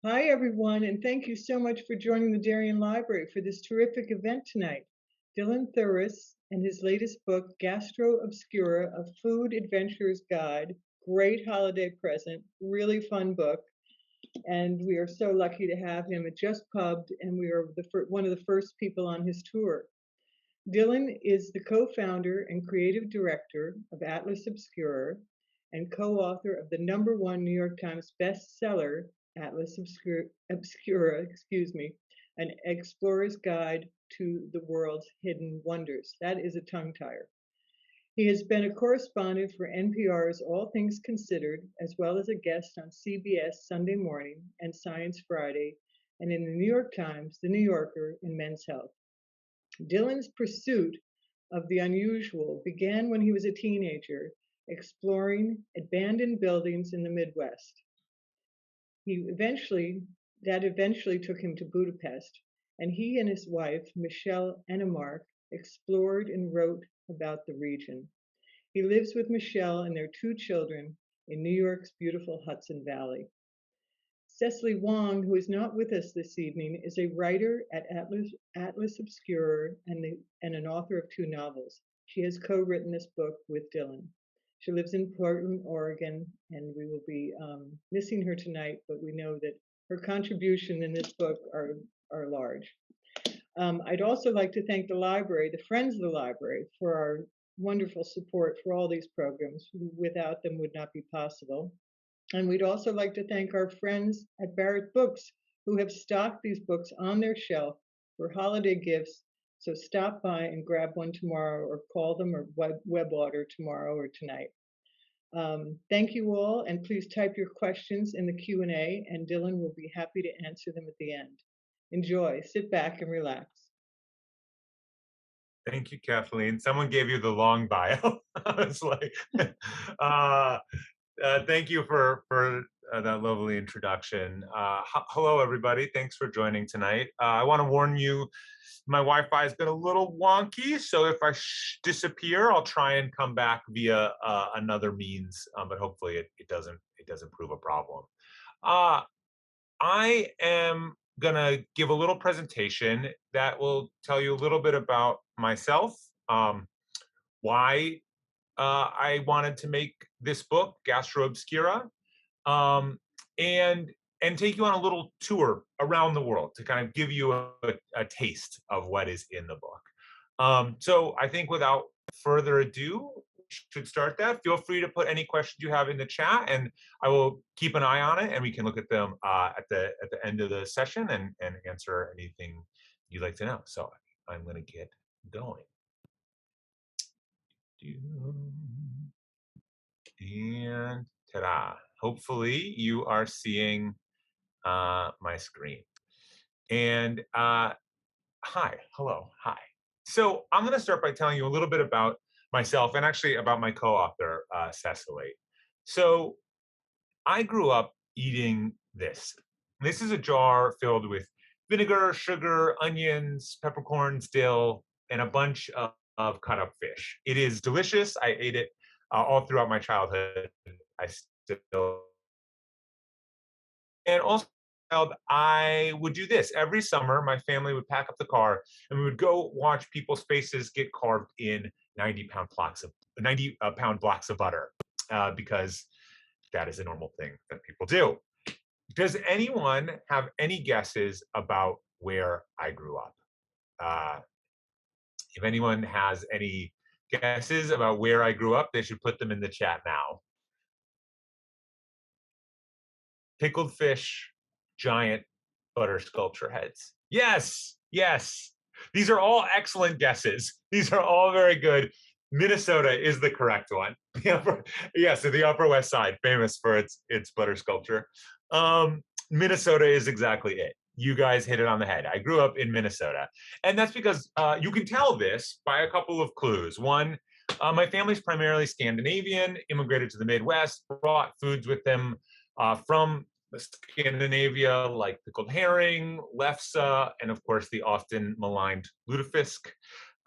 Hi, everyone, and thank you so much for joining the Darien Library for this terrific event tonight. Dylan Thuras and his latest book, Gastro Obscura, A Food Adventurer's Guide, great holiday present, really fun book, and we are so lucky to have him. It just pubbed, and we are one of the first people on his tour. Dylan is the co-founder and creative director of Atlas Obscura and co-author of the #1 New York Times bestseller, Atlas Obscura, An Explorer's Guide to the World's Hidden Wonders. That is a tongue tire. He has been a correspondent for NPR's All Things Considered, as well as a guest on CBS Sunday Morning and Science Friday, and in the New York Times, The New Yorker, and Men's Health. Dylan's pursuit of the unusual began when he was a teenager, exploring abandoned buildings in the Midwest. That eventually took him to Budapest, and he and his wife, Michelle Ennemark, explored and wrote about the region. He lives with Michelle and their 2 children in New York's beautiful Hudson Valley. Cecily Wong, who is not with us this evening, is a writer at Atlas Obscura and an author of 2 novels. She has co-written this book with Dylan. She lives in Portland, Oregon, and we will be missing her tonight, but we know that her contribution in this book are large. I'd also like to thank the library, the Friends of the Library, for our wonderful support for all these programs. Without them would not be possible. And we'd also like to thank our friends at Barrett Books, who have stocked these books on their shelf for holiday gifts. So stop by and grab one tomorrow, or call them, or web order tomorrow or tonight. Thank you all, and please type your questions in the Q&A, and Dylan will be happy to answer them at the end. Enjoy, sit back and relax. Thank you, Kathleen. Someone gave you the long bio. I was like, thank you for that lovely introduction. Hello, everybody. Thanks for joining tonight. I want to warn you, my Wi-Fi has been a little wonky, so if I disappear, I'll try and come back via another means, but hopefully it doesn't prove a problem. I am gonna give a little presentation that will tell you a little bit about myself, why I wanted to make this book, Gastro Obscura, and take you on a little tour around the world to kind of give you a taste of what is in the book. So I think without further ado, should start that. Feel free to put any questions you have in the chat, and I will keep an eye on it, and we can look at them at the end of the session and answer anything you'd like to know. So I'm going to get going. And ta-da! Hopefully you are seeing my screen. And hi, hello, hi. So I'm going to start by telling you a little bit about myself and actually about my co-author, Cecily. So I grew up eating this. This is a jar filled with vinegar, sugar, onions, peppercorns, dill, and a bunch of cut up fish. It is delicious. I ate it all throughout my childhood. I still, and also I would do this every summer. My family would pack up the car and we would go watch people's faces get carved in 90-pound blocks of butter because that is a normal thing that people do. Does anyone have any guesses about where I grew up? If anyone has any guesses about where I grew up, they should put them in the chat now. Pickled fish, giant butter sculpture heads. Yes, yes. These are all excellent guesses. These are all very good. Minnesota is the correct one. So the Upper West Side, famous for its butter sculpture. Minnesota is exactly it. You guys hit it on the head. I grew up in Minnesota. And that's because you can tell this by a couple of clues. One, my family's primarily Scandinavian, immigrated to the Midwest, brought foods with them from Scandinavia, like pickled herring, lefse, and of course the often maligned lutefisk.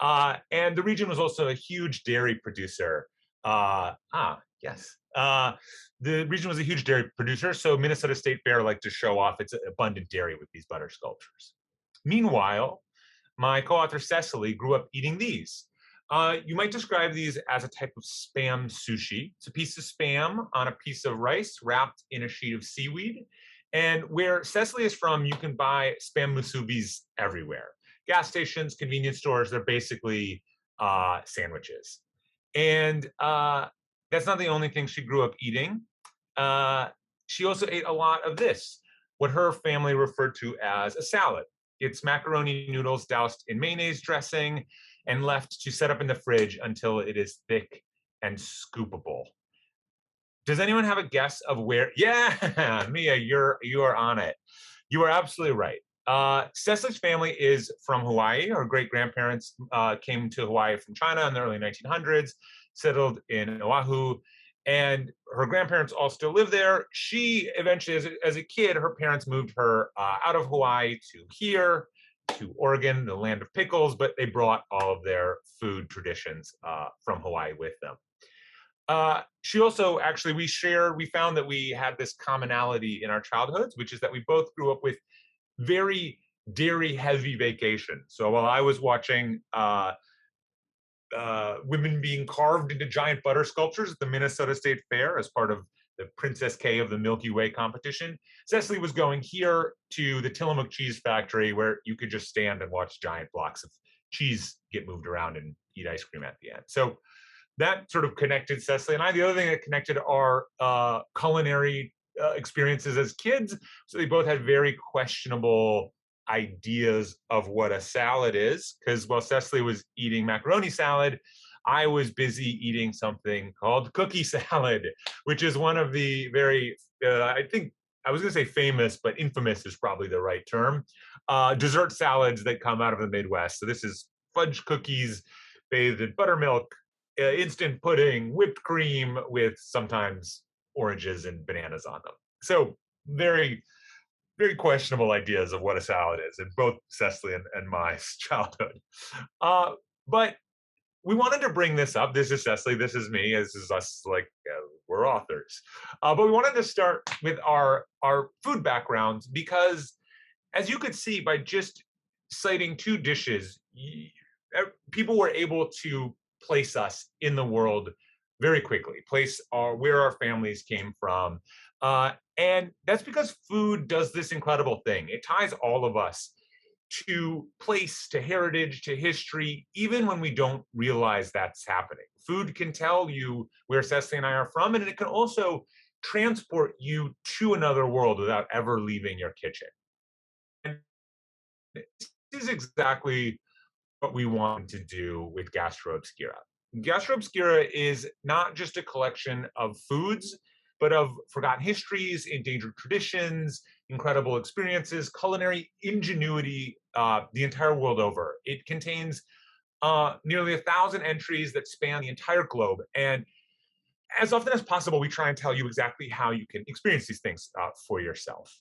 And the region was also a huge dairy producer. Yes. The region was a huge dairy producer, so Minnesota State Fair liked to show off its abundant dairy with these butter sculptures. Meanwhile, my co-author Cecily grew up eating these. You might describe these as a type of spam sushi. It's a piece of spam on a piece of rice wrapped in a sheet of seaweed. And where Cecily is from, you can buy spam musubis everywhere. Gas stations, convenience stores, they're basically sandwiches. And that's not the only thing she grew up eating. She also ate a lot of this, what her family referred to as a salad. It's macaroni noodles doused in mayonnaise dressing and left to set up in the fridge until it is thick and scoopable. Does anyone have a guess of where? Yeah, Mia, you are on it. You are absolutely right. Cecily's family is from Hawaii. Her great grandparents came to Hawaii from China in the early 1900s, settled in Oahu, and her grandparents all still live there. She eventually, as a kid, her parents moved her out of Hawaii to here, to Oregon, the land of pickles, but they brought all of their food traditions from Hawaii with them. She also actually, we found that we had this commonality in our childhoods, which is that we both grew up with very dairy heavy vacations. So while I was watching women being carved into giant butter sculptures at the Minnesota State Fair as part of the Princess K of the Milky Way competition, Cecily was going here to the Tillamook cheese factory where you could just stand and watch giant blocks of cheese get moved around and eat ice cream at the end. So that sort of connected Cecily and I. The other thing that connected our culinary experiences as kids. So they both had very questionable ideas of what a salad is, because while Cecily was eating macaroni salad, I was busy eating something called cookie salad, which is one of the very, I think, I was going to say famous, but infamous is probably the right term, dessert salads that come out of the Midwest. So this is fudge cookies bathed in buttermilk, instant pudding, whipped cream with sometimes oranges and bananas on them. So very, very questionable ideas of what a salad is in both Cecily and my childhood. But we wanted to bring this up. This is Cecily, this is me, this is us, like, we're authors. But we wanted to start with our food backgrounds because, as you could see by just citing two dishes, people were able to place us in the world very quickly, place where our families came from. And that's because food does this incredible thing. It ties all of us to place, to heritage, to history, even when we don't realize that's happening. Food can tell you where Cecily and I are from, and it can also transport you to another world without ever leaving your kitchen. And this is exactly what we want to do with Gastro Obscura. Gastro Obscura is not just a collection of foods, but of forgotten histories, endangered traditions, incredible experiences, culinary ingenuity, the entire world over. It contains nearly 1,000 entries that span the entire globe. And as often as possible, we try and tell you exactly how you can experience these things for yourself.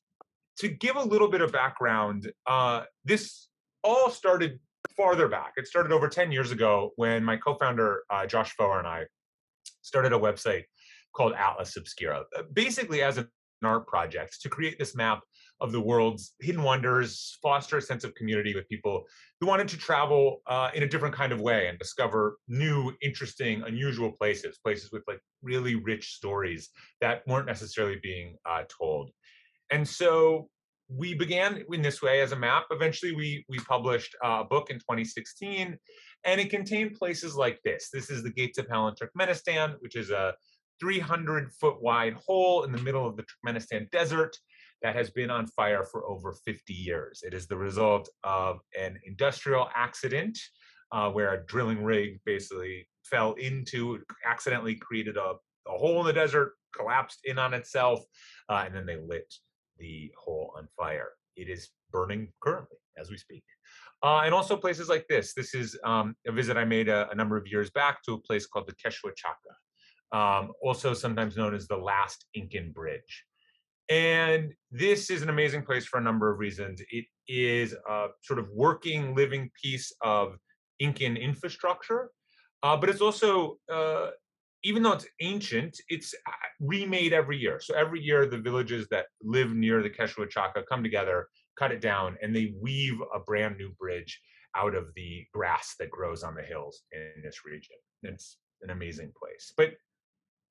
To give a little bit of background, this all started farther back. It started over 10 years ago when my co-founder, Josh Foer, and I started a website called Atlas Obscura, basically as an art project to create this map of the world's hidden wonders, foster a sense of community with people who wanted to travel in a different kind of way and discover new, interesting, unusual places, places with like really rich stories that weren't necessarily being told. And so we began in this way as a map. Eventually, we published a book in 2016, and it contained places like this. This is the Gates of Hell in Turkmenistan, which is a 300-foot wide hole in the middle of the Turkmenistan desert that has been on fire for over 50 years. It is the result of an industrial accident where a drilling rig basically fell into, accidentally created a hole in the desert, collapsed in on itself, and then they lit the hole on fire. It is burning currently as we speak. And also places like this. This is a visit I made a number of years back to a place called the Teshwachaka, also sometimes known as the Last Incan Bridge. And this is an amazing place for a number of reasons. It is a sort of working, living piece of Incan infrastructure, but it's also even though it's ancient, it's remade every year. So every year, the villages that live near the Teshwachaka come together, cut it down, and they weave a brand new bridge out of the grass that grows on the hills in this region. It's an amazing place. But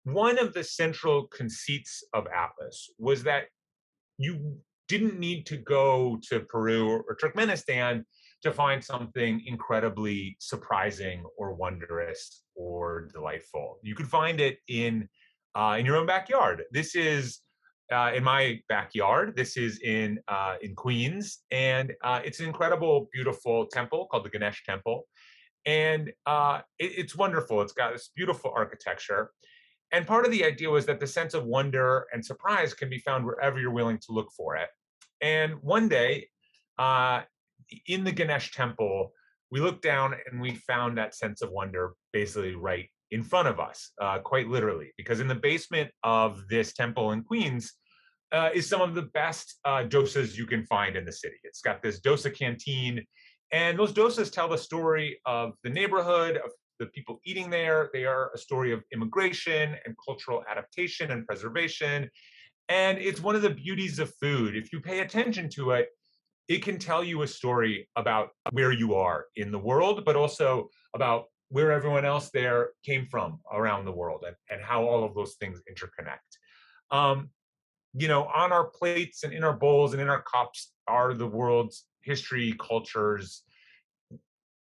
one of the central conceits of Atlas was that you didn't need to go to Peru or Turkmenistan to find something incredibly surprising or wondrous or delightful. You could find it in your own backyard. This is in my backyard. This is in Queens, and it's an incredible, beautiful temple called the Ganesh Temple, and it's wonderful. It's got this beautiful architecture. And part of the idea was that the sense of wonder and surprise can be found wherever you're willing to look for it. And one day, uh, in the Ganesh Temple, we looked down and we found that sense of wonder basically right in front of us, quite literally, because in the basement of this temple in Queens is some of the best dosas you can find in the city. It's got this dosa canteen, and those dosas tell the story of the neighborhood, of the people eating there. They are a story of immigration and cultural adaptation and preservation. And it's one of the beauties of food. If you pay attention to it, it can tell you a story about where you are in the world, but also about where everyone else there came from around the world, and how all of those things interconnect. On our plates and in our bowls and in our cups are the world's history, cultures,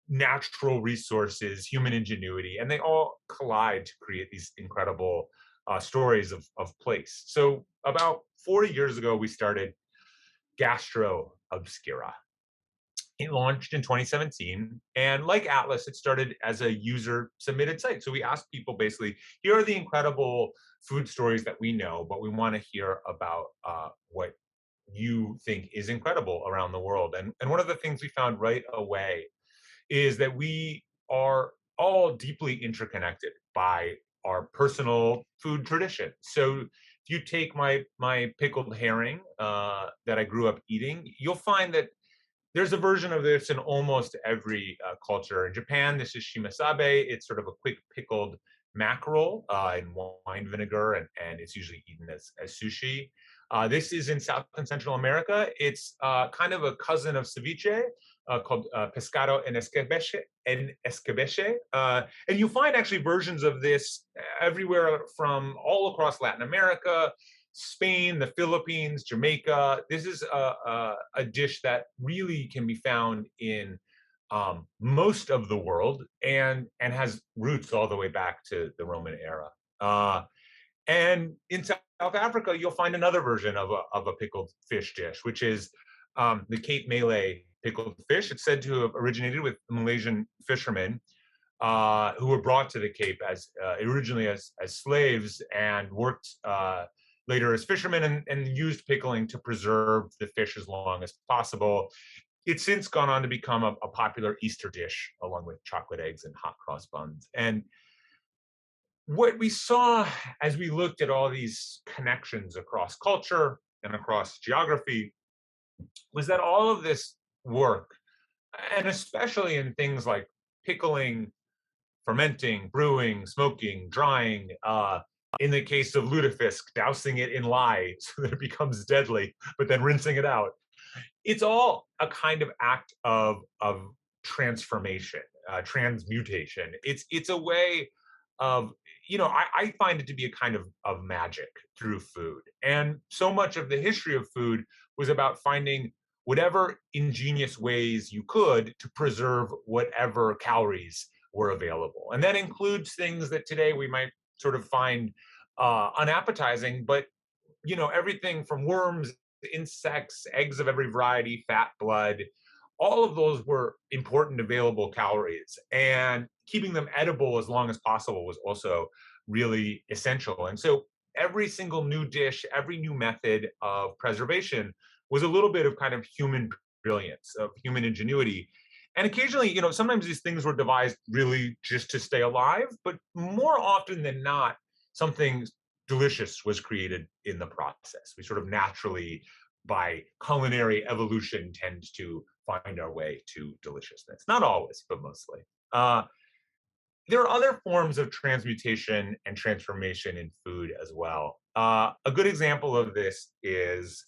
natural resources, human ingenuity, and they all collide to create these incredible stories of place. So about 40 years ago, we started Gastro Obscura. It launched in 2017, and like Atlas, it started as a user-submitted site. So we asked people basically, here are the incredible food stories that we know, but we want to hear about what you think is incredible around the world. And one of the things we found right away is that we are all deeply interconnected by our personal food tradition. So if you take my pickled herring that I grew up eating, you'll find that there's a version of this in almost every culture. In Japan, this is shimasabe. It's sort of a quick pickled mackerel in wine vinegar, and it's usually eaten as sushi. This is in South and Central America. It's kind of a cousin of ceviche called pescado en escabeche. And you find actually versions of this everywhere from all across Latin America, Spain, the Philippines, Jamaica. This is a dish that really can be found in most of the world, and has roots all the way back to the Roman era. And in South Africa, you'll find another version of a pickled fish dish, which is the Cape Malay pickled fish. It's said to have originated with Malaysian fishermen who were brought to the Cape as originally as slaves, and worked later as fishermen, and used pickling to preserve the fish as long as possible. It's since gone on to become a popular Easter dish, along with chocolate eggs and hot cross buns. And what we saw as we looked at all these connections across culture and across geography was that all of this work, and especially in things like pickling, fermenting, brewing, smoking, drying, in the case of lutefisk, dousing it in lye so that it becomes deadly, but then rinsing it out. It's all a kind of act of transformation, transmutation. It's a way of, I find it to be a kind of magic through food. And so much of the history of food was about finding whatever ingenious ways you could to preserve whatever calories were available. And that includes things that today we might sort of find unappetizing, but everything from worms, insects, eggs of every variety, fat, blood, all of those were important available calories. And keeping them edible as long as possible was also really essential. And so every single new dish, every new method of preservation was a little bit of kind of human brilliance, of human ingenuity. And occasionally, sometimes these things were devised really just to stay alive, but more often than not, something delicious was created in the process. We sort of naturally, by culinary evolution, tend to find our way to deliciousness. Not always, but mostly. there are other forms of transmutation and transformation in food as well. A good example of this is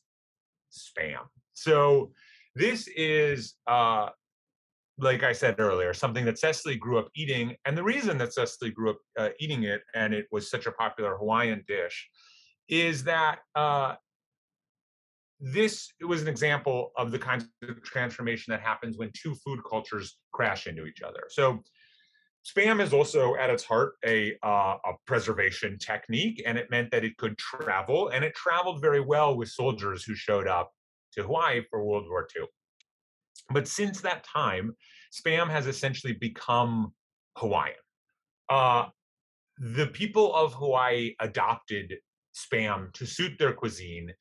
spam. So this is, like I said earlier, something that Cecily grew up eating. And the reason that Cecily grew up eating it, and it was such a popular Hawaiian dish, is that this was an example of the kinds of transformation that happens when two food cultures crash into each other. So spam is also at its heart a preservation technique, and it meant that it could travel, and it traveled very well with soldiers who showed up to Hawaii for World War II. But since that time, spam has essentially become Hawaiian. Uh, the people of Hawaii adopted spam to suit their cuisine,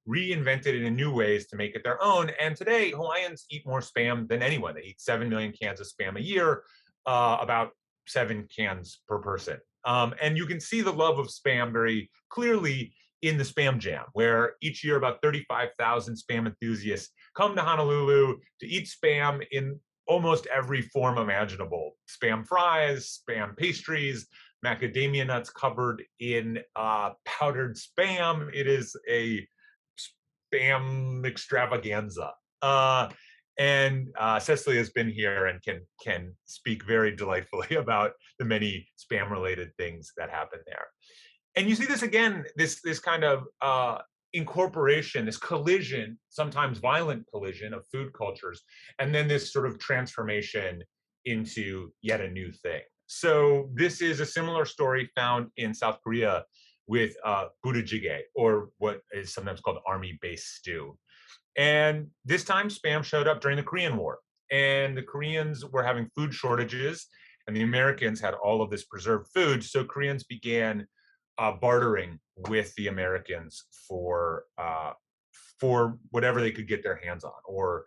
reinvented it in new ways to make it their own. And today, Hawaiians eat more spam than anyone. They eat 7 million cans of spam a year, about 7 cans per person. And you can see the love of spam very clearly in the Spam Jam, where each year about 35,000 spam enthusiasts come to Honolulu to eat spam in almost every form imaginable. Spam fries, spam pastries, macadamia nuts covered in powdered spam. It is a spam extravaganza. And Cecily has been here and can speak very delightfully about the many spam related things that happen there. And you see this again, this kind of incorporation, this collision, sometimes violent collision of food cultures, and then this sort of transformation into yet a new thing. So this is a similar story found in South Korea with budae, or what is sometimes called army-based stew. And this time spam showed up during the Korean War. And the Koreans were having food shortages, and the Americans had all of this preserved food. So Koreans began bartering with the Americans for whatever they could get their hands on, or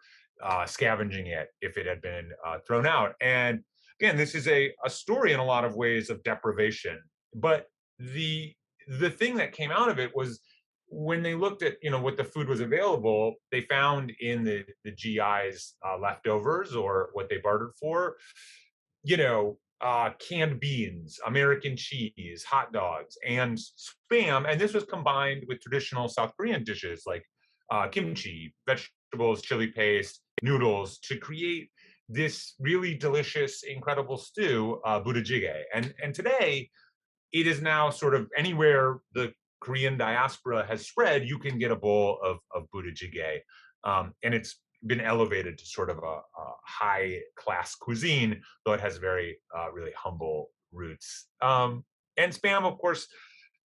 scavenging it if it had been thrown out. And again, this is a story in a lot of ways of deprivation. But the thing that came out of it was when they looked at what the food was available, they found in the GIs leftovers or what they bartered for, canned beans, American cheese, hot dogs, and spam. And this was combined with traditional South Korean dishes like kimchi, vegetables, chili paste, noodles to create this really delicious, incredible stew, budae. And today, it is now sort of anywhere the Korean diaspora has spread, you can get a bowl of budae. And it's been elevated to sort of a high class cuisine, though it has very really humble roots. And spam, of course,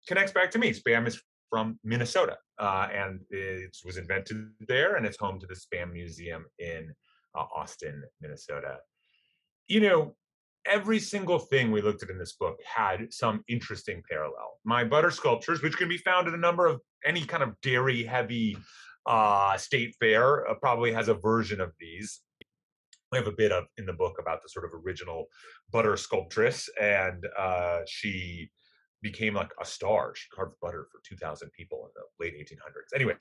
connects back to me. Spam is from Minnesota, and it was invented there, and it's home to the Spam Museum in Austin, Minnesota. Every single thing we looked at in this book had some interesting parallel. My butter sculptures, which can be found at a number of any kind of dairy heavy state fair, probably has a version of these. We have a bit of in the book about the sort of original butter sculptress, and she became like a star. She carved butter for 2,000 people in the late 1800s. Anyway,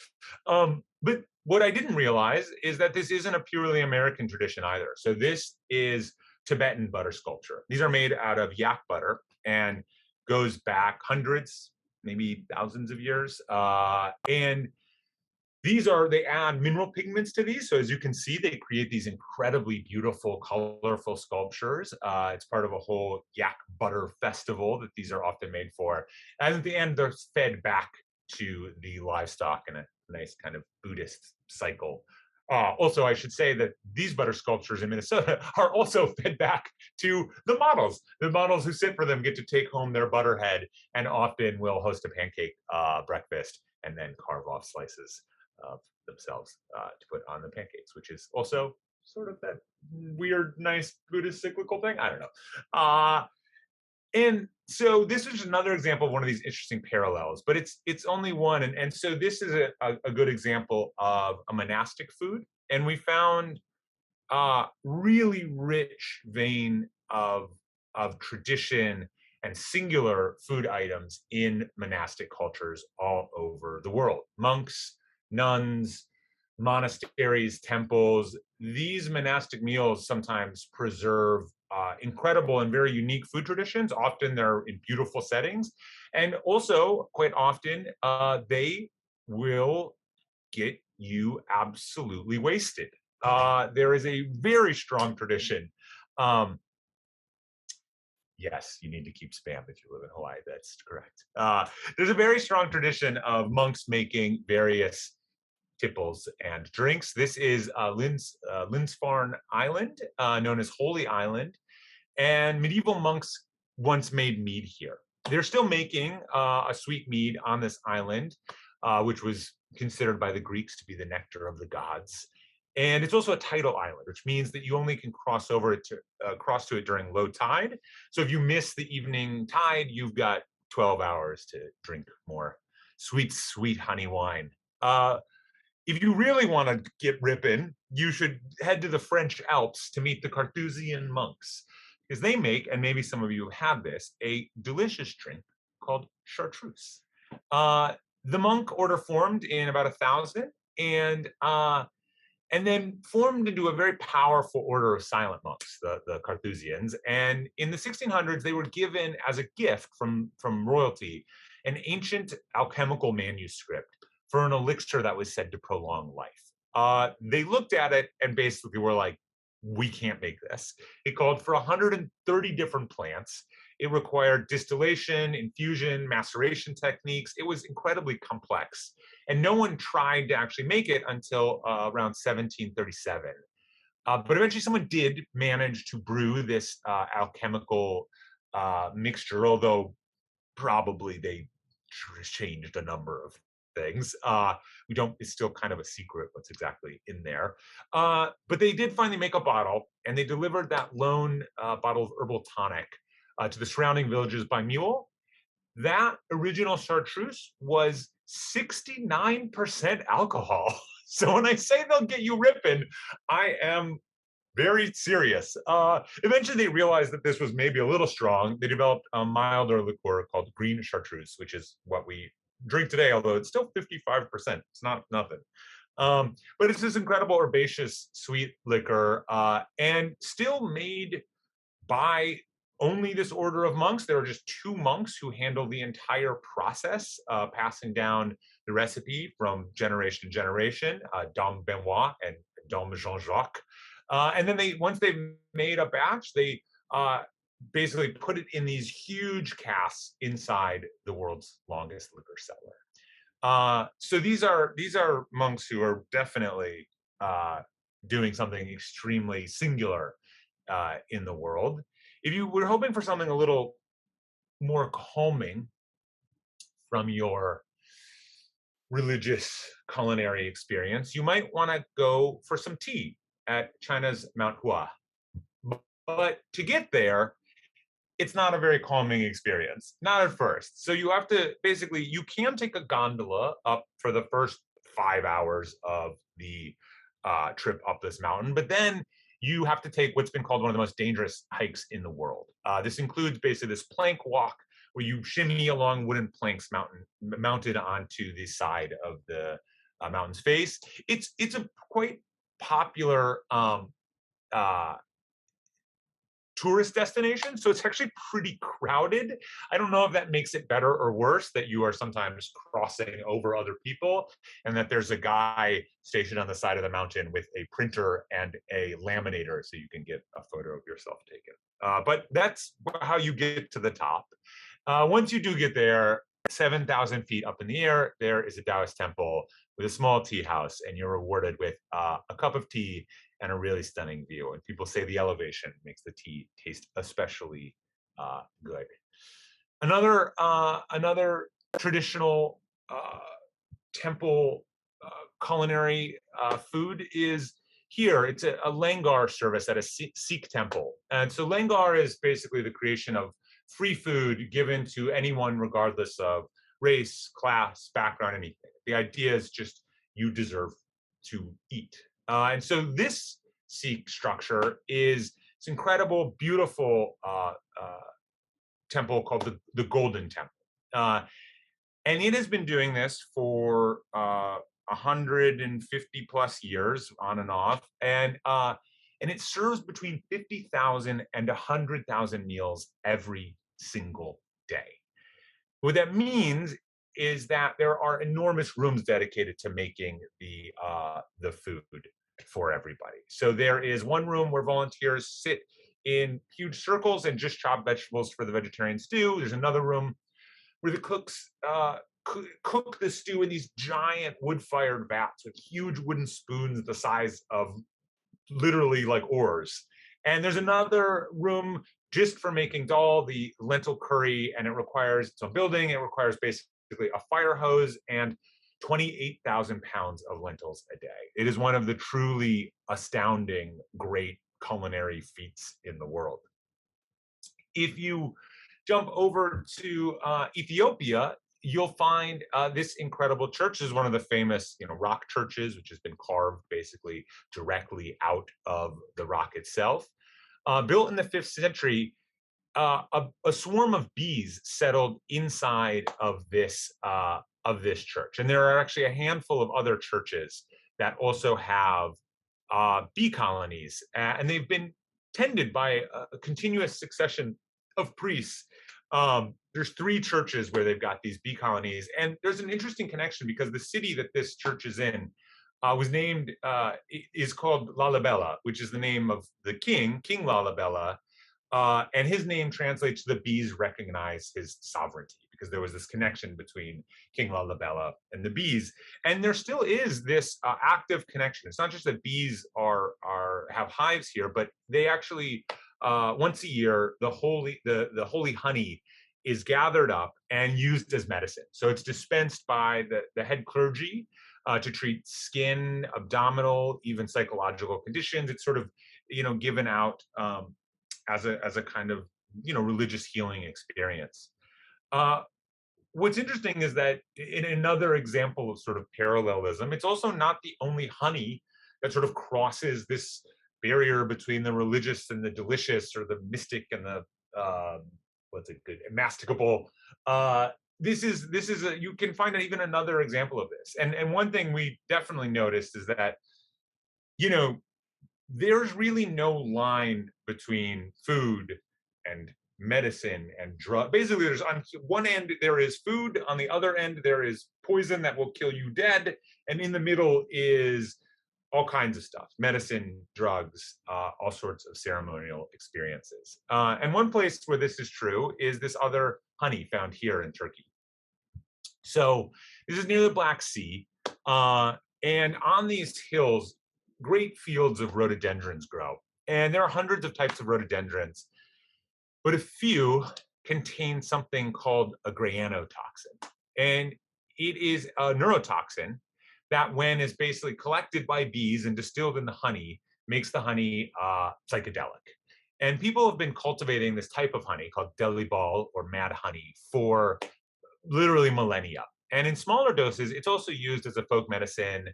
but what I didn't realize is that this isn't a purely American tradition either. So this is Tibetan butter sculpture. These are made out of yak butter and goes back hundreds, maybe thousands of years. And they add mineral pigments to these. So as you can see, they create these incredibly beautiful, colorful sculptures. It's part of a whole yak butter festival that these are often made for. And at the end, they're fed back to the livestock in a nice kind of Buddhist cycle. Also, I should say that these butter sculptures in Minnesota are also fed back to the models. The models who sit for them get to take home their butter head and often will host a pancake breakfast and then carve off slices of themselves to put on the pancakes, which is also sort of that weird, nice Buddhist cyclical thing. I don't know. And so this is another example of one of these interesting parallels, but it's only one. And so this is a good example of a monastic food. And we found really rich vein of tradition and singular food items in monastic cultures all over the world. Monks, nuns, monasteries, temples, these monastic meals sometimes preserve incredible and very unique food traditions. Often they're in beautiful settings. And also, quite often, they will get you absolutely wasted. There is a very strong tradition. Yes, you need to keep spam if you live in Hawaii. That's correct. There's a very strong tradition of monks making various tipples and drinks. This is Linsfarn Island, known as Holy Island, and medieval monks once made mead here. They're still making a sweet mead on this island, which was considered by the Greeks to be the nectar of the gods. And it's also a tidal island, which means that you only can cross to it during low tide. So if you miss the evening tide, you've got 12 hours to drink more sweet, sweet honey wine. If you really want to get ripping, you should head to the French Alps to meet the Carthusian monks, because they make, and maybe some of you have this, a delicious drink called Chartreuse. The monk order formed in about 1000, and then formed into a very powerful order of silent monks, the Carthusians. And in the 1600s, they were given as a gift from royalty an ancient alchemical manuscript for an elixir that was said to prolong life. They looked at it and basically were like, we can't make this. It called for 130 different plants. It required distillation, infusion, maceration techniques. It was incredibly complex. And no one tried to actually make it until around 1737. But eventually someone did manage to brew this alchemical mixture, although probably they changed a number of things. It's still kind of a secret what's exactly in there. But they did finally make a bottle, and they delivered that lone bottle of herbal tonic to the surrounding villages by mule. That original chartreuse was 69% alcohol. So when I say they'll get you ripping, I am very serious. Eventually, they realized that this was maybe a little strong. They developed a milder liqueur called green chartreuse, which is what we drink today, although it's still 55%. It's not nothing. But it's this incredible herbaceous sweet liquor, and still made by only this order of monks. There are just two monks who handle the entire process, passing down the recipe from generation to generation, Dom Benoit and Dom Jean-Jacques. And then once they've made a batch, they basically put it in these huge casks inside the world's longest liquor cellar. So these are monks who are definitely doing something extremely singular in the world. If you were hoping for something a little more calming from your religious culinary experience, you might want to go for some tea at China's Mount Hua. But to get there, it's not a very calming experience, not at first. So you have to you can take a gondola up for the first 5 hours of the trip up this mountain, but then you have to take what's been called one of the most dangerous hikes in the world. This includes basically this plank walk where you shimmy along wooden planks mounted onto the side of the mountain's face. It's a quite popular tourist destination, so it's actually pretty crowded. I don't know if that makes it better or worse that you are sometimes crossing over other people, and that there's a guy stationed on the side of the mountain with a printer and a laminator so you can get a photo of yourself taken. But that's how you get to the top. Once you do get there, 7,000 feet up in the air, there is a Taoist temple with a small tea house, and you're rewarded with a cup of tea and a really stunning view. And people say the elevation makes the tea taste especially good. Another traditional temple culinary food is here. It's a Lengar service at a Sikh temple. And so Lengar is basically the creation of free food given to anyone regardless of race, class, background, anything. The idea is just you deserve to eat. And so this Sikh structure is this incredible, beautiful temple called the Golden Temple. And it has been doing this for 150 plus years on and off. And and it serves between 50,000 and 100,000 meals every single day. What that means is that there are enormous rooms dedicated to making the food for everybody. So there is one room where volunteers sit in huge circles and just chop vegetables for the vegetarian stew. There's another room where the cooks cook the stew in these giant wood-fired vats with huge wooden spoons the size of literally like oars. And there's another room just for making dal, the lentil curry, and it requires its own building. It requires basically a fire hose and 28,000 pounds of lentils a day. It is one of the truly astounding, great culinary feats in the world. If you jump over to Ethiopia, you'll find this incredible church. This is one of the famous, rock churches, which has been carved basically directly out of the rock itself. Built in the 5th century, a swarm of bees settled inside of this church, and there are actually a handful of other churches that also have bee colonies, and they've been tended by a continuous succession of priests. There's 3 churches where they've got these bee colonies, and there's an interesting connection because the city that this church is in was named is called Lalibela, which is the name of the king, King Lalibela, and his name translates to the bees recognize his sovereignty, because there was this connection between King Lalibela and the bees, and there still is this active connection. It's not just that bees have hives here, but they actually once a year the holy honey is gathered up and used as medicine. So it's dispensed by the head clergy to treat skin, abdominal, even psychological conditions. It's sort of given out as a kind of religious healing experience. What's interesting is that in another example of sort of parallelism, it's also not the only honey that sort of crosses this barrier between the religious and the delicious, or the mystic and the what's a good masticable. This is you can find even another example of this, and one thing we definitely noticed is that there's really no line between food and medicine and drug. Basically, there's on one end there is food, on the other end there is poison that will kill you dead, and in the middle is all kinds of stuff: medicine, drugs, all sorts of ceremonial experiences. And one place where this is true is this other honey found here in Turkey. So this is near the Black Sea, and on these hills, great fields of rhododendrons grow. And there are hundreds of types of rhododendrons, but a few contain something called a granotoxin. And it is a neurotoxin that, when is basically collected by bees and distilled in the honey, makes the honey psychedelic. And people have been cultivating this type of honey called delibal, or mad honey, for literally millennia. And in smaller doses, it's also used as a folk medicine.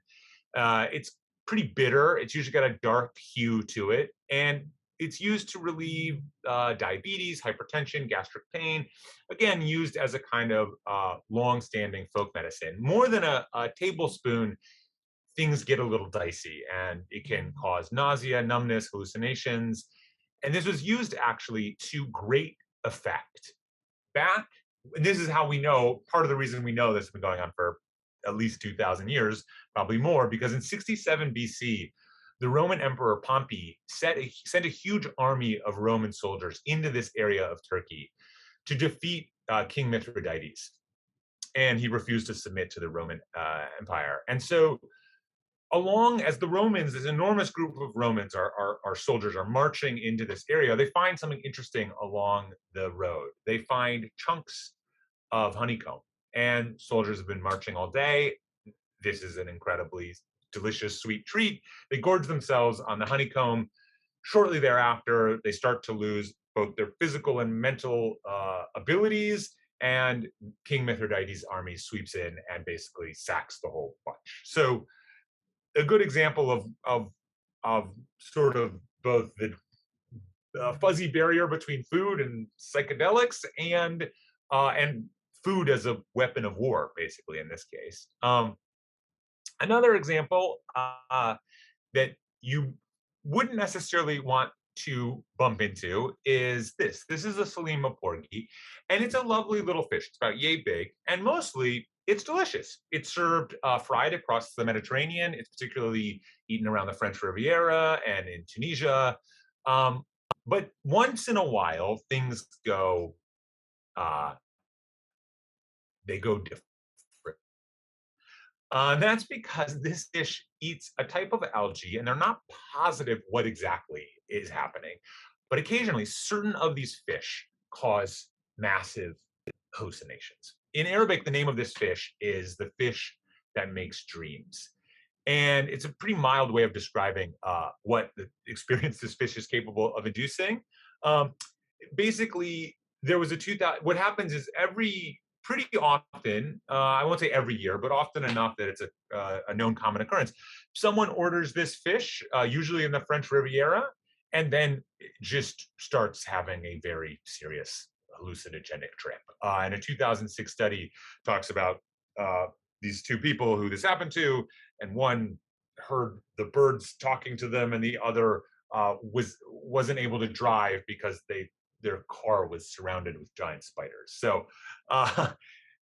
It's pretty bitter. It's usually got a dark hue to it. And it's used to relieve diabetes, hypertension, gastric pain. Again, used as a kind of long-standing folk medicine. More than a tablespoon, things get a little dicey, and it can cause nausea, numbness, hallucinations. And this was used actually to great effect. And this is how we know, part of the reason we know this has been going on for at least 2,000 years, probably more, because in 67 BC, the Roman Emperor Pompey sent a huge army of Roman soldiers into this area of Turkey to defeat King Mithridates. And he refused to submit to the Roman Empire. And so, along as the Romans, this enormous group of Romans, our soldiers, are marching into this area, they find something interesting along the road. They find chunks of honeycomb, and soldiers have been marching all day. This is an incredibly delicious, sweet treat. They gorge themselves on the honeycomb. Shortly thereafter, they start to lose both their physical and mental abilities, and King Mithridates' army sweeps in and basically sacks the whole bunch. So, a good example of sort of both the fuzzy barrier between food and psychedelics, and food as a weapon of war, basically, in this case. Another example that you wouldn't necessarily want to bump into is this. This is a Selima Porgy, and it's a lovely little fish. It's about yay big, and mostly it's delicious. It's served fried across the Mediterranean. It's particularly eaten around the French Riviera and in Tunisia. Um, but once in a while, things go uh, they go different. And that's because this dish eats a type of algae, and they're not positive what exactly is happening. But occasionally, certain of these fish cause massive hallucinations. In Arabic, the name of this fish is the fish that makes dreams. And it's a pretty mild way of describing what the experience this fish is capable of inducing. Um, Basically, there was a 2000. What happens is every pretty often, I won't say every year, but often enough that it's a known common occurrence. Someone orders this fish, usually in the French Riviera, and then just starts having a very serious hallucinogenic trip. And a 2006 study talks about uh, these two people who this happened to, and one heard the birds talking to them, and the other wasn't able to drive because their car was surrounded with giant spiders. So, uh,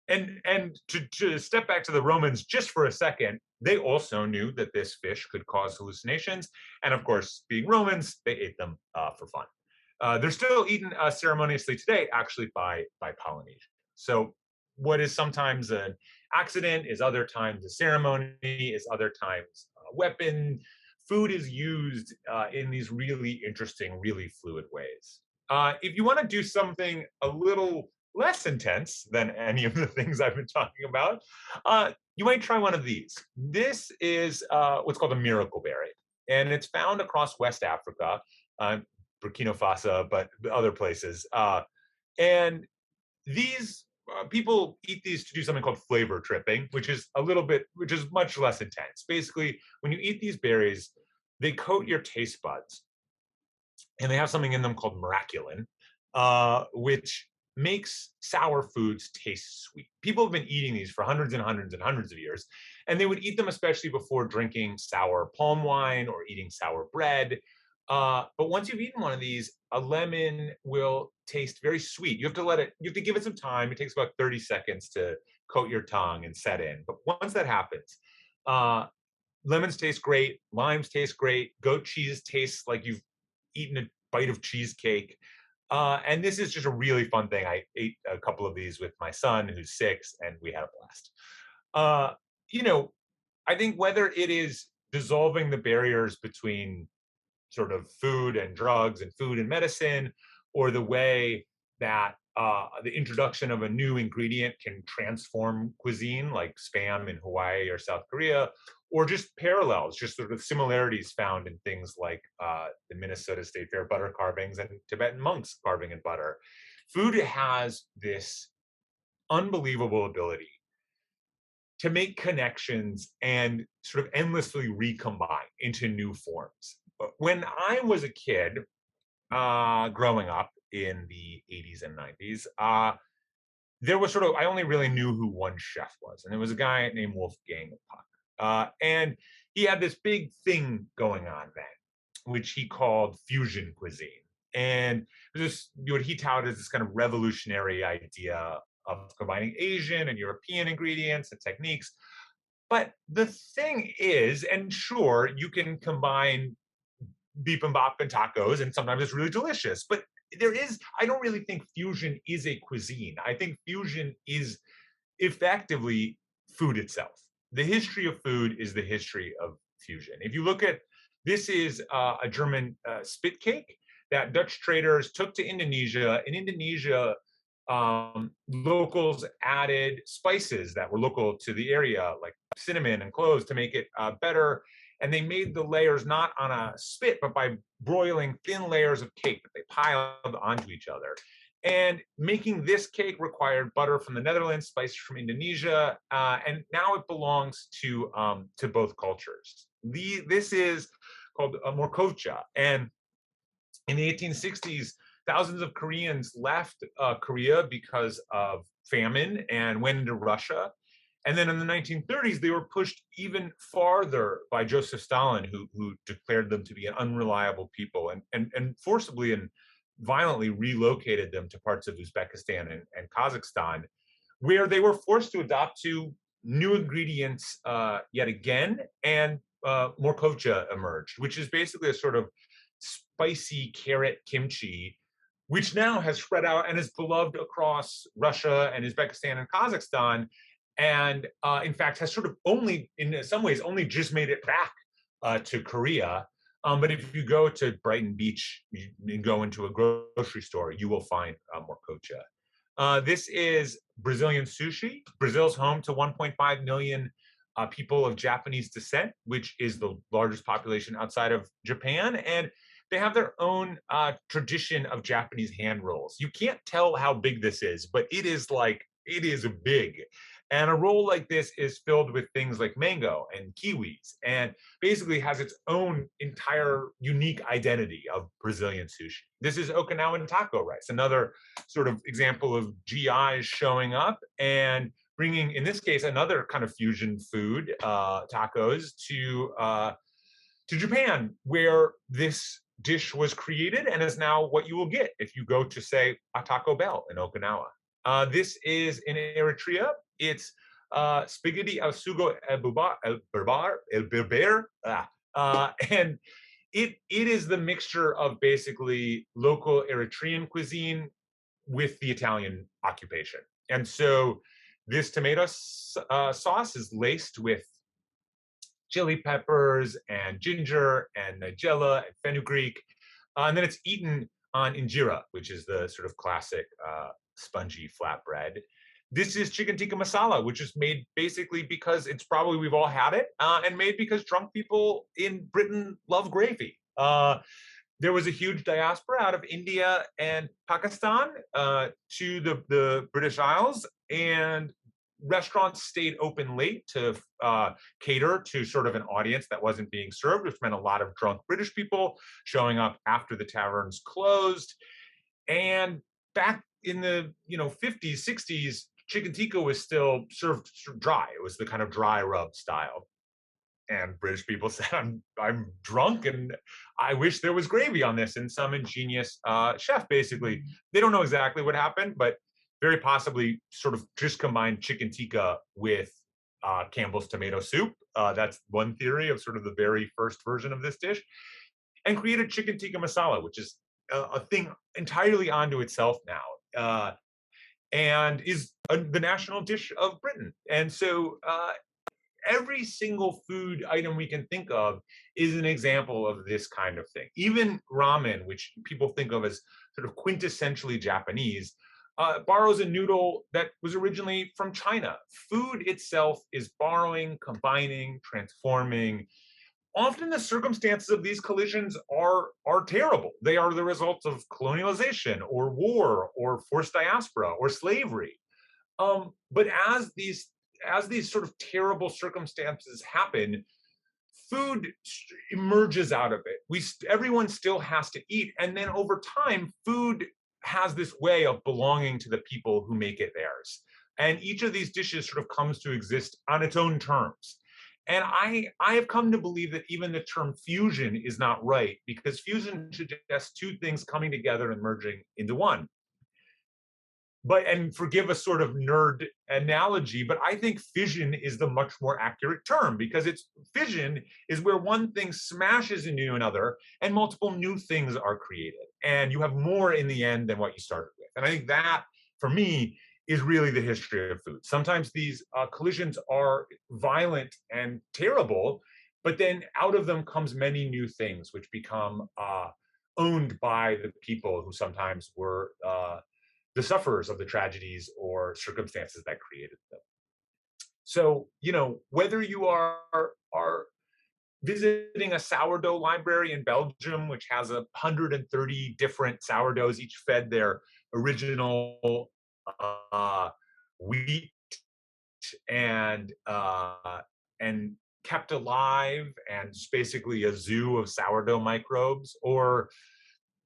and to step back to the Romans just for a second, they also knew that this fish could cause hallucinations, and of course, being Romans, they ate them for fun. They're still eaten ceremoniously today, actually by Polynesians. So, what is sometimes an accident is other times a ceremony, is other times a weapon. Food is used in these really interesting, really fluid ways. If you want to do something a little less intense than any of the things I've been talking about, you might try one of these. This is what's called a miracle berry, and it's found across West Africa, Burkina Faso, but other places. And these people eat these to do something called flavor tripping, which is much less intense. Basically, when you eat these berries, they coat your taste buds, and they have something in them called miraculin, which makes sour foods taste sweet. People have been eating these for hundreds and hundreds and hundreds of years, and they would eat them especially before drinking sour palm wine or eating sour bread. But once you've eaten one of these, a lemon will taste very sweet. You have to give it some time. It takes about 30 seconds to coat your tongue and set in. But once that happens, uh, lemons taste great, limes taste great, goat cheese tastes like you've eaten a bite of cheesecake. And this is just a really fun thing. I ate a couple of these with my son, who's 6, and we had a blast. Uh, you know, I think whether it is dissolving the barriers between sort of food and drugs and food and medicine, or the way that the introduction of a new ingredient can transform cuisine, like spam in Hawaii or South Korea, or just parallels, just sort of similarities found in things like the Minnesota State Fair butter carvings and Tibetan monks carving in butter. Food has this unbelievable ability to make connections and sort of endlessly recombine into new forms. But when I was a kid, growing up in the 80s and 90s, there was sort of, I only really knew who one chef was, and it was a guy named Wolfgang Puck. And he had this big thing going on then, which he called fusion cuisine. And this, what he touted as this kind of revolutionary idea of combining Asian and European ingredients and techniques. But the thing is, and sure, you can combine bibimbap and tacos, and sometimes it's really delicious. But I don't really think fusion is a cuisine. I think fusion is effectively food itself. The history of food is the history of fusion. If you look at this, is a German spit cake that Dutch traders took to Indonesia. In Indonesia, locals added spices that were local to the area, like cinnamon and cloves, to make it better. And they made the layers not on a spit, but by broiling thin layers of cake that they piled onto each other. And making this cake required butter from the Netherlands, spices from Indonesia, and now it belongs to both cultures. This is called a morkovcha, and in the 1860s, thousands of Koreans left Korea because of famine and went into Russia. And then in the 1930s, they were pushed even farther by Joseph Stalin, who declared them to be an unreliable people and forcibly and violently relocated them to parts of Uzbekistan and Kazakhstan, where they were forced to adopt to new ingredients yet again, and morkovcha emerged, which is basically a sort of spicy carrot kimchi, which now has spread out and is beloved across Russia and Uzbekistan and Kazakhstan, and in fact has sort of only, in some ways, only just made it back to Korea. But if you go to Brighton Beach, you go into a grocery store, you will find morkovcha. This is Brazilian sushi. Brazil's home to 1.5 million people of Japanese descent, which is the largest population outside of Japan. And they have their own tradition of Japanese hand rolls. You can't tell how big this is, but it is big. And a roll like this is filled with things like mango and kiwis, and basically has its own entire unique identity of Brazilian sushi. This is Okinawan taco rice, another sort of example of GIs showing up and bringing, in this case, another kind of fusion food, tacos, to Japan, where this dish was created and is now what you will get if you go to, say, a Taco Bell in Okinawa. This is in Eritrea. It's spaghetti al sugo el berber, and it is the mixture of basically local Eritrean cuisine with the Italian occupation. And so this tomato sauce is laced with chili peppers and ginger and nigella and fenugreek. And then it's eaten on injera, which is the sort of classic spongy flatbread. This is chicken tikka masala, which is made basically because it's probably we've all had it, and made because drunk people in Britain love gravy. There was a huge diaspora out of India and Pakistan to the British Isles, and restaurants stayed open late to cater to sort of an audience that wasn't being served, which meant a lot of drunk British people showing up after the taverns closed. And back in the 50s, 60s, chicken tikka was still served dry. It was the kind of dry rub style. And British people said, I'm drunk and I wish there was gravy on this. And some ingenious chef, basically, they don't know exactly what happened, but very possibly sort of just combined chicken tikka with Campbell's tomato soup. That's one theory of sort of the very first version of this dish. And created chicken tikka masala, which is a thing entirely onto itself now. And is the national dish of Britain. And so every single food item we can think of is an example of this kind of thing. Even ramen, which people think of as sort of quintessentially Japanese, borrows a noodle that was originally from China. Food itself is borrowing, combining, transforming. Often the circumstances of these collisions are terrible. They are the results of colonialization or war or forced diaspora or slavery. But as these sort of terrible circumstances happen, food emerges out of it. Everyone still has to eat, and then over time, food has this way of belonging to the people who make it theirs. And each of these dishes sort of comes to exist on its own terms. And I have come to believe that even the term fusion is not right, because fusion suggests two things coming together and merging into one. And forgive a sort of nerd analogy, but I think fission is the much more accurate term, because fission is where one thing smashes into another and multiple new things are created. And you have more in the end than what you started with. And I think that, for me, is really the history of food. Sometimes these collisions are violent and terrible, but then out of them comes many new things, which become owned by the people who sometimes were the sufferers of the tragedies or circumstances that created them. So, whether you are visiting a sourdough library in Belgium, which has 130 different sourdoughs, each fed their original wheat and kept alive, and it's basically a zoo of sourdough microbes, or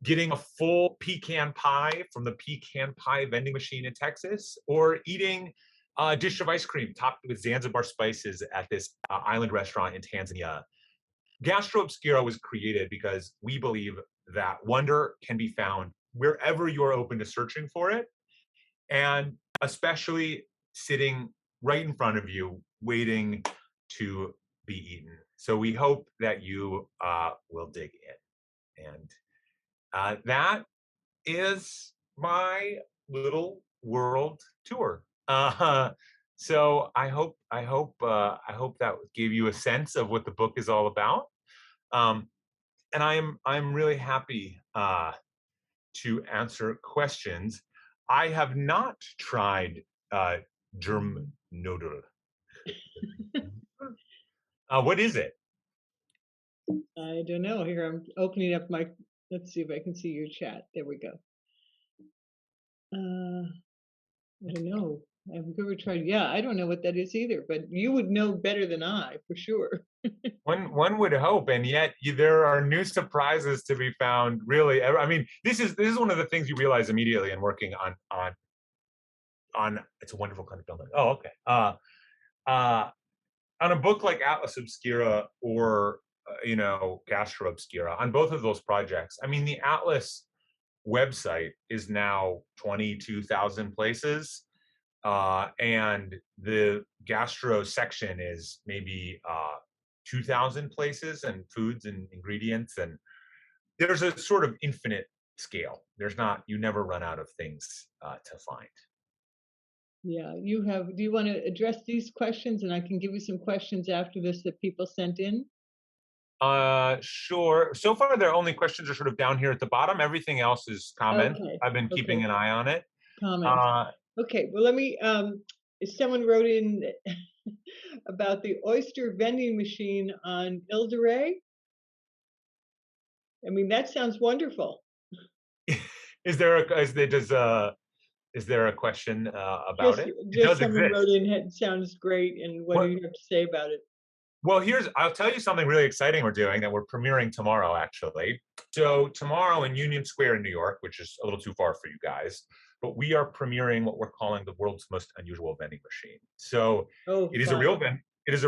getting a full pecan pie from the pecan pie vending machine in Texas, or eating A dish of ice cream topped with Zanzibar spices at this island restaurant in Tanzania. Gastro Obscura was created because we believe that wonder can be found wherever you're open to searching for it, and especially sitting right in front of you, waiting to be eaten. So we hope that you will dig in. And that is my little world tour. So I hope that gave you a sense of what the book is all about. Um, and I'm really happy to answer questions. I have not tried germ noodle. What is it? I don't know. Here, I'm opening up my, let's see if I can see your chat. There we go. I don't know. I've never tried. Yeah, I don't know what that is either, but you would know better than I, for sure. One would hope, and yet there are new surprises to be found. Really, I mean, this is one of the things you realize immediately in working on. It's a wonderful kind of building. Oh, okay. On a book like Atlas Obscura or Gastro Obscura, on both of those projects, I mean, the Atlas website is now 22,000 places, and the gastro section is maybe 2,000 places, and foods and ingredients, and there's a sort of infinite scale. You never run out of things to find. Yeah, do you want to address these questions, and I can give you some questions after this that people sent in? Sure. So far, their only questions are sort of down here at the bottom. Everything else is comments. Okay. I've been keeping an eye on it. Comments. Okay, well, let me, someone wrote in about the oyster vending machine on Ile de Ré. I mean, that sounds wonderful. Is there a question about it? It Just does someone exist. wrote in, it sounds great, and what do you have to say about it? Well, I'll tell you something really exciting we're doing that we're premiering tomorrow, actually. So tomorrow in Union Square in New York, which is a little too far for you guys, but we are premiering what we're calling the world's most unusual vending machine. So it is a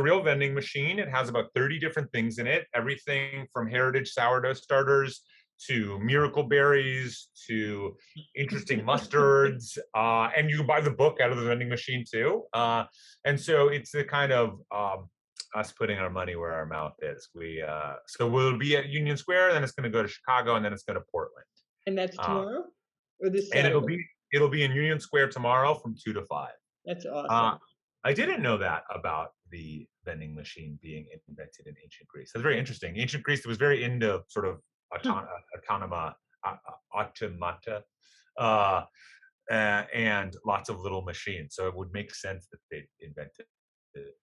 real vending machine. It has about 30 different things in it, everything from heritage sourdough starters to miracle berries to interesting mustards, and you can buy the book out of the vending machine too. And so it's the kind of us putting our money where our mouth is. So we'll be at Union Square, then it's going to go to Chicago, and then it's going to Portland. And that's tomorrow, or this and Saturday? it'll be in Union Square tomorrow from 2 to 5. That's awesome. I didn't know that about the vending machine being invented in ancient Greece. That's very interesting. Ancient Greece was very into sort of automata, and lots of little machines. So it would make sense that they invented it.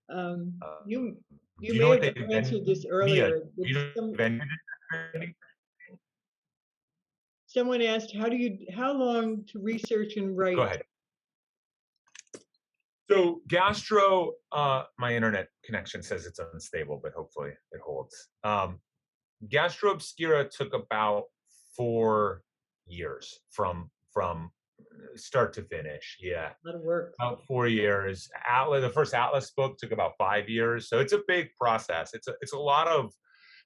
You Do you may know what have they answered this earlier. Someone asked, how long to research and write? Go ahead. So Gastro, my internet connection says it's unstable, but hopefully it holds. Gastro Obscura took about 4 years from start to finish. Yeah, A lot of work. about 4 years. The first Atlas book took about 5 years, so it's a big process. It's a lot of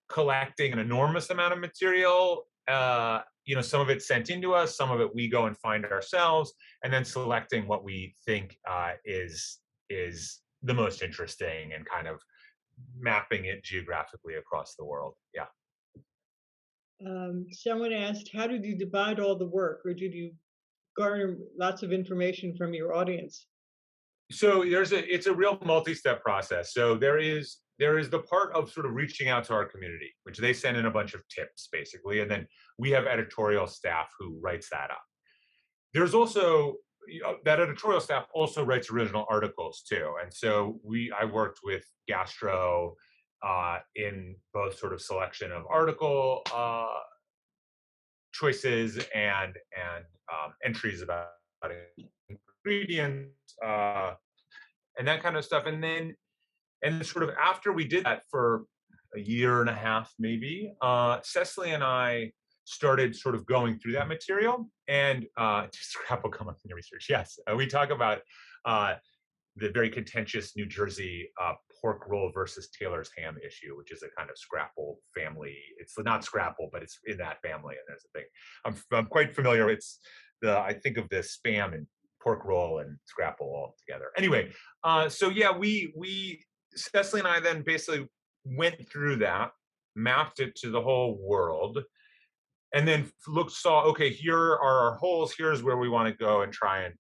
collecting an enormous amount of material. Some of it's sent into us, some of it we go and find ourselves, and then selecting what we think is the most interesting and kind of mapping it geographically across the world. Yeah. Someone asked, how did you divide all the work, or did you garner lots of information from your audience? So it's a real multi-step process. So there is the part of sort of reaching out to our community, which they send in a bunch of tips basically, and then we have editorial staff who writes that up. There's also that editorial staff also writes original articles too, and so I worked with Gastro in both sort of selection of article choices and entries about ingredients and that kind of stuff. And sort of after we did that for a year and a half, maybe, Cecily and I started sort of going through that material and just scrapbook come up in your research. Yes, we talk about the very contentious New Jersey pork roll versus Taylor's ham issue, which is a kind of scrapple family. It's not scrapple, but it's in that family. And there's a thing. I'm quite familiar. It's I think of the spam and pork roll and scrapple all together. Anyway, so yeah, we Cecily and I then basically went through that, mapped it to the whole world, and then saw, okay, here are our holes, here's where we want to go and try and,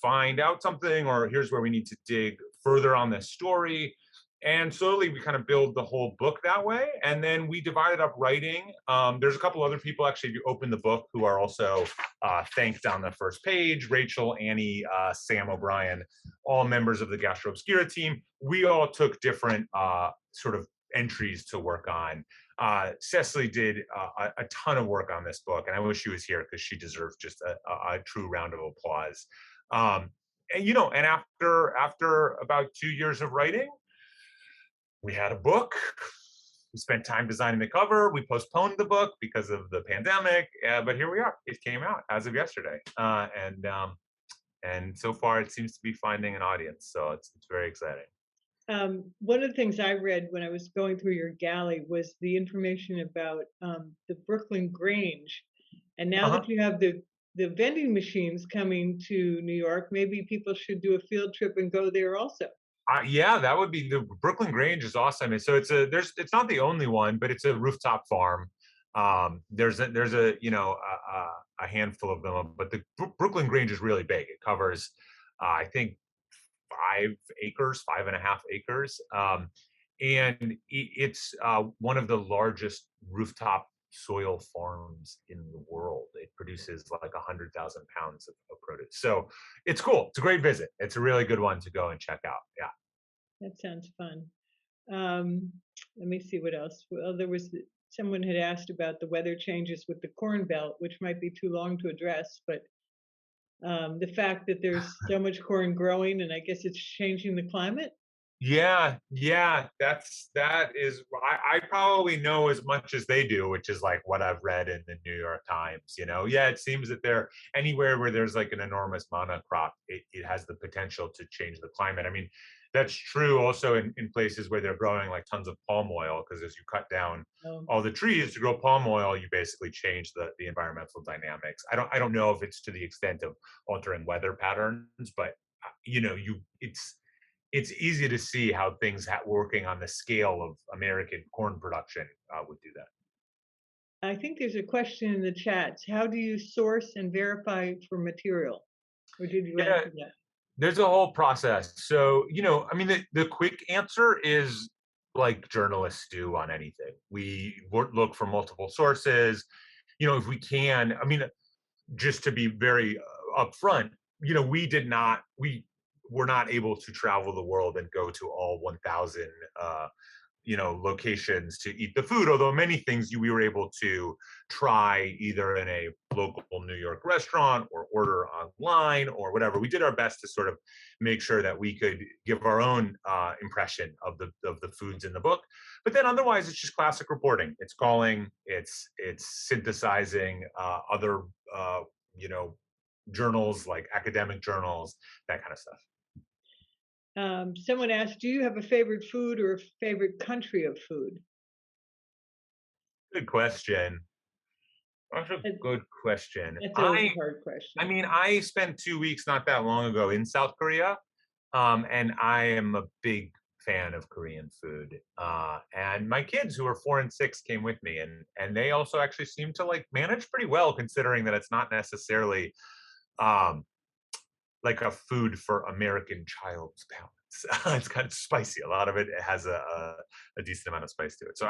find out something, or here's where we need to dig further on this story. And slowly we kind of build the whole book that way. And then we divided up writing. There's a couple other people, actually, if you open the book, who are also thanked on the first page: Rachel, Annie, Sam O'Brien, all members of the Gastro Obscura team. We all took different sort of entries to work on. Cecily did a ton of work on this book, and I wish she was here because she deserves just a true round of applause. And after about 2 years of writing, we had a book. We spent time designing the cover. We postponed the book because of the pandemic, but here we are. It came out as of yesterday, and so far it seems to be finding an audience. So it's very exciting. One of the things I read when I was going through your galley was the information about the Brooklyn Grange, and now that you have the vending machines coming to New York, maybe people should do a field trip and go there also. Yeah, that would be the Brooklyn Grange is awesome. And so it's not the only one, but it's a rooftop farm. There's a handful of them, but the Brooklyn Grange is really big. It covers, I think, 5.5 acres. And it's one of the largest rooftop soil farms in the world. It produces like 100,000 pounds of produce. So it's cool. It's a great visit. It's a really good one to go and check out. Yeah. That sounds fun. Let me see what else. Well, someone had asked about the weather changes with the Corn Belt, which might be too long to address, but the fact that there's so much corn growing, and I guess it's changing the climate. Yeah, that is, I probably know as much as they do, which is like what I've read in the New York Times. Yeah, it seems that they're anywhere where there's like an enormous monocrop, it has the potential to change the climate. I mean, that's true also in places where they're growing like tons of palm oil, because as you cut down all the trees to grow palm oil, you basically change the environmental dynamics. I don't know if it's to the extent of altering weather patterns, but it's easy to see how things working on the scale of American corn production would do that. I think there's a question in the chats. How do you source and verify for material? Or did you answer that? There's a whole process. So, I mean, the quick answer is like journalists do on anything. We look for multiple sources. If we can, I mean, just to be very upfront, we were not able to travel the world and go to all 1,000 locations to eat the food, although many things we were able to try either in a local New York restaurant or order online or whatever. We did our best to sort of make sure that we could give our own impression of the foods in the book. But then otherwise, it's just classic reporting. It's calling, it's synthesizing other journals, like academic journals, that kind of stuff. Someone asked, do you have a favorite food or a favorite country of food? Good question. That's a good question. That's always a hard question. I mean, I spent 2 weeks not that long ago in South Korea, and I am a big fan of Korean food. And my kids, who are 4 and 6, came with me, and they also actually seem to like manage pretty well, considering that it's not necessarily like a food for American child's palates. It's kind of spicy. A lot of it has a decent amount of spice to it. So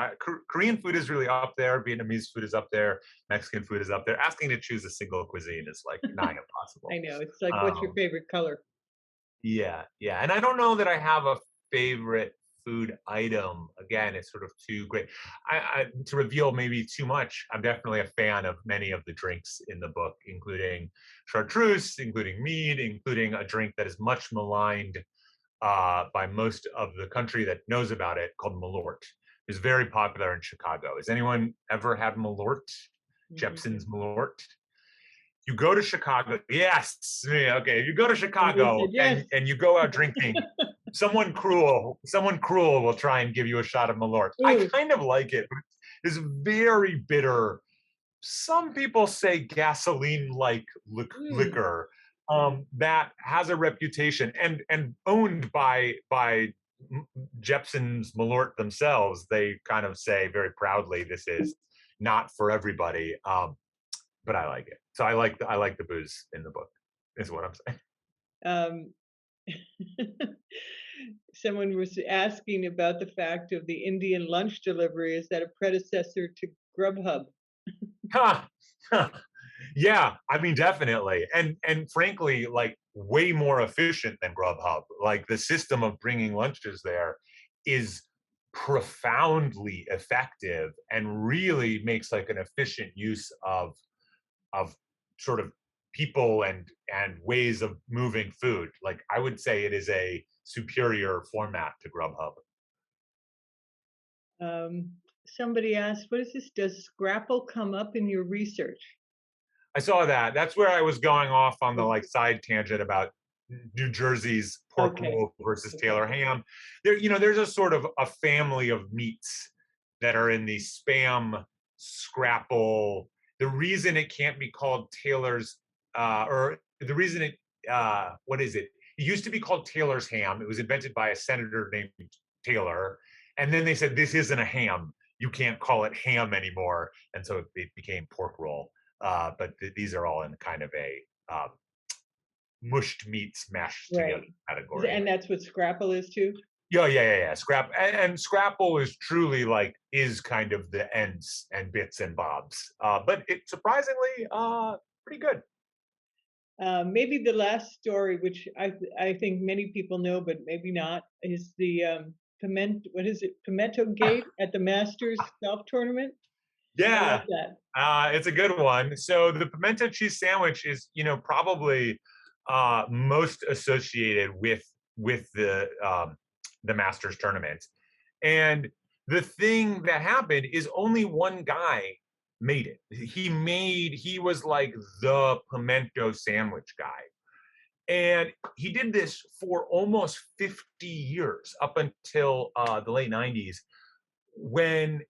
Korean food is really up there. Vietnamese food is up there. Mexican food is up there. Asking to choose a single cuisine is like nigh impossible. I know. It's like, what's your favorite color? Yeah. And I don't know that I have a favorite food item. Again, it's sort of too great. To reveal maybe too much, I'm definitely a fan of many of the drinks in the book, including Chartreuse, including mead, including a drink that is much maligned by most of the country that knows about it, called Malort. It's very popular in Chicago. Has anyone ever had Malort? Jepson's Malort? You go to Chicago. Yes. Yeah, okay. If you go to Somebody Chicago said yes. and you go out drinking, someone cruel will try and give you a shot of Malort. I Ooh. kind of like it. It's very bitter. Some people say gasoline-like Mm. liquor that has a reputation and owned by Jepson's Malort themselves. They kind of say very proudly, "This is not for everybody." But I like it. So I like the booze in the book, is what I'm saying. Um, someone was asking about the fact of the Indian lunch delivery. Is that a predecessor to Grubhub? Huh. Yeah, I mean, definitely. And frankly, like way more efficient than Grubhub. Like the system of bringing lunches there is profoundly effective and really makes like an efficient use of sort of people and ways of moving food. Like I would say it is a superior format to Grubhub. Somebody asked, "What is this? Does Scrapple come up in your research?" I saw that. That's where I was going off on the Oh, like side tangent about New Jersey's pork okay. roll versus Okay. Taylor ham. There, there's a sort of a family of meats that are in the Spam scrapple. The reason it can't be called Taylor's, or the reason it, what is it? It used to be called Taylor's ham. It was invented by a senator named Taylor, and then they said this isn't a ham. You can't call it ham anymore, and so it became pork roll. But these are all in kind of a mushed meats mashed together Right. category. And that's what Scrapple is too? Yeah. Scrap and Scrapple is truly like is kind of the ends and bits and bobs. But it surprisingly pretty good. Maybe the last story, which I think many people know, but maybe not, is the Pimento. What is it? Pimento Gate at the Masters golf tournament. How Yeah, was that? it's a good one. So the pimento cheese sandwich is, probably most associated with the Masters tournament. And the thing that happened is only one guy made it. He was like the pimento sandwich guy. And he did this for almost 50 years up until the late 90s when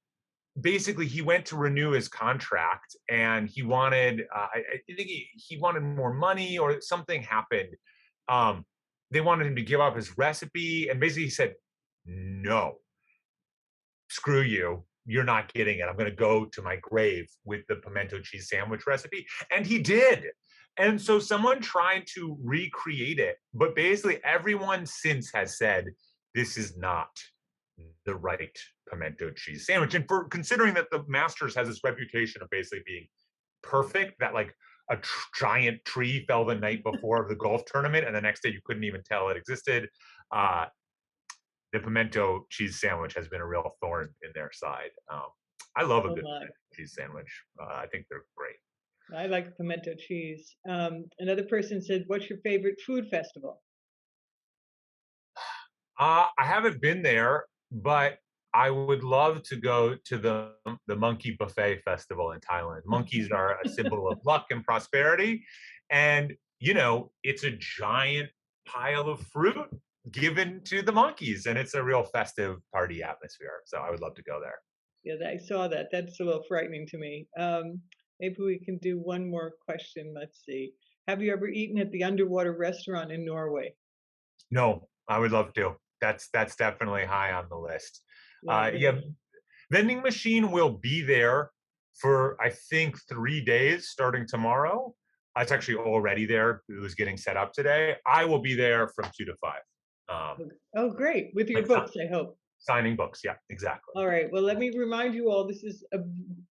basically he went to renew his contract and he wanted I think he wanted more money or something happened. They wanted him to give up his recipe and basically he said no, screw you, you're not getting it. I'm going to go to my grave with the pimento cheese sandwich recipe. And he did. And so someone tried to recreate it, but basically everyone since has said this is not the right pimento cheese sandwich. And for considering that the Masters has this reputation of basically being perfect, that like a giant tree fell the night before the golf tournament, and the next day you couldn't even tell it existed. Uh, the pimento cheese sandwich has been a real thorn in their side. I love a Oh good my. cheese sandwich. I think they're great. I like pimento cheese. Another person said, "What's your favorite food festival?" I haven't been there, but I would love to go to the Monkey Buffet Festival in Thailand. Monkeys are a symbol of luck and prosperity, and it's a giant pile of fruit given to the monkeys, and it's a real festive party atmosphere. So I would love to go there. Yeah, I saw that. That's a little frightening to me. Maybe we can do one more question. Let's see. Have you ever eaten at the underwater restaurant in Norway? No, I would love to. That's definitely high on the list. Yeah, Yeah, vending machine will be there for I think 3 days starting tomorrow. It's actually already there. It was getting set up today. I will be there from 2 to 5. oh, great. With your Like books, I hope. signing books. Yeah, exactly. All right. Well, let me remind you all this is an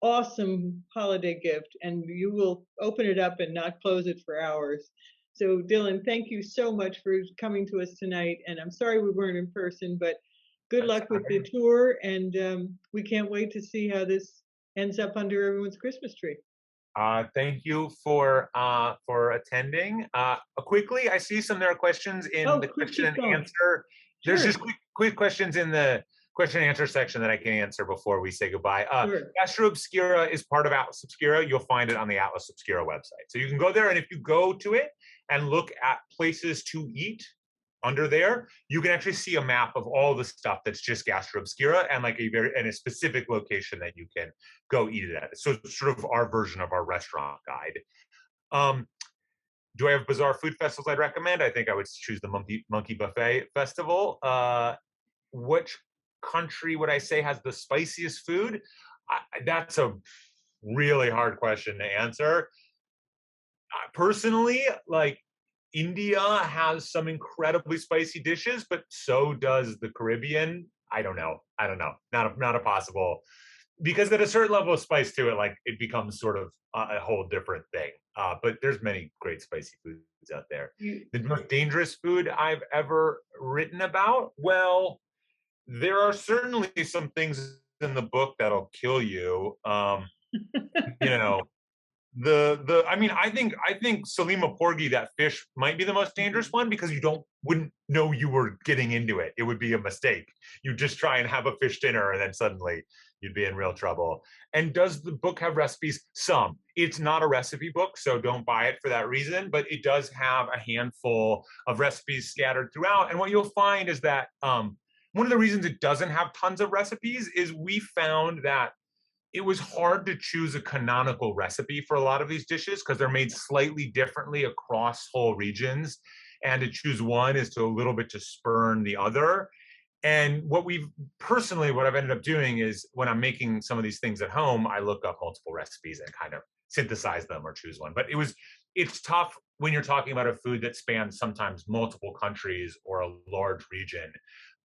awesome holiday gift, and you will open it up and not close it for hours. So, Dylan, thank you so much for coming to us tonight. And I'm sorry we weren't in person, but good That's luck with the tour. And we can't wait to see how this ends up under everyone's Christmas tree. Thank you for attending. Quickly, I see there are questions in Oh, the quick, question keep and going. answer. There's Sure. just quick questions in the question and answer section that I can answer before we say goodbye. Sure. Gastro Obscura is part of Atlas Obscura. You'll find it on the Atlas Obscura website. So you can go there, and if you go to it and look at places to eat under there, you can actually see a map of all the stuff that's just Gastro Obscura and like a specific location that you can go eat it at. So it's sort of our version of our restaurant guide. Do I have bizarre food festivals I'd recommend? I think I would choose the Monkey Buffet Festival. Which country would I say has the spiciest food? That's a really hard question to answer. Personally, like India has some incredibly spicy dishes, but so does the Caribbean. I don't know. Not a possible, because at a certain level of spice to it, like it becomes sort of a whole different thing. But there's many great spicy foods out there. The most dangerous food I've ever written about, well, there are certainly some things in the book that'll kill you. You know, I think Selima Porgy, that fish, might be the most dangerous one, because you wouldn't know you were getting into it. It would be a mistake. You just try and have a fish dinner, and then suddenly you'd be in real trouble. And does the book have recipes? Some. It's not a recipe book, so don't buy it for that reason, but it does have a handful of recipes scattered throughout. And what you'll find is that one of the reasons it doesn't have tons of recipes is we found that it was hard to choose a canonical recipe for a lot of these dishes, because they're made slightly differently across whole regions. And to choose one is to a little bit to spurn the other. And what I've ended up doing is, when I'm making some of these things at home, I look up multiple recipes and kind of synthesize them or choose one. But it's tough when you're talking about a food that spans sometimes multiple countries or a large region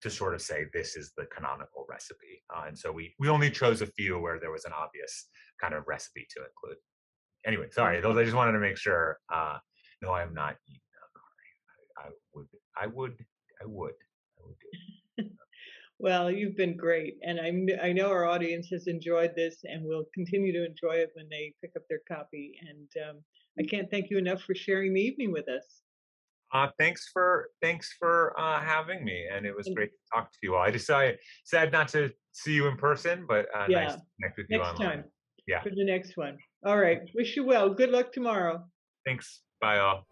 to sort of say this is the canonical recipe. And so we only chose a few where there was an obvious kind of recipe to include. Anyway, sorry, I just wanted to make sure. No, I am not eating curry. I would do it. Well, you've been great, and I know our audience has enjoyed this and will continue to enjoy it when they pick up their copy. And I can't thank you enough for sharing the evening with us. Thanks for having me, and it was great to talk to you all. I decided sad not to see you in person, but nice to connect with you next online. time. Yeah. For the next one. All right. Wish you well. Good luck tomorrow. Thanks. Bye all.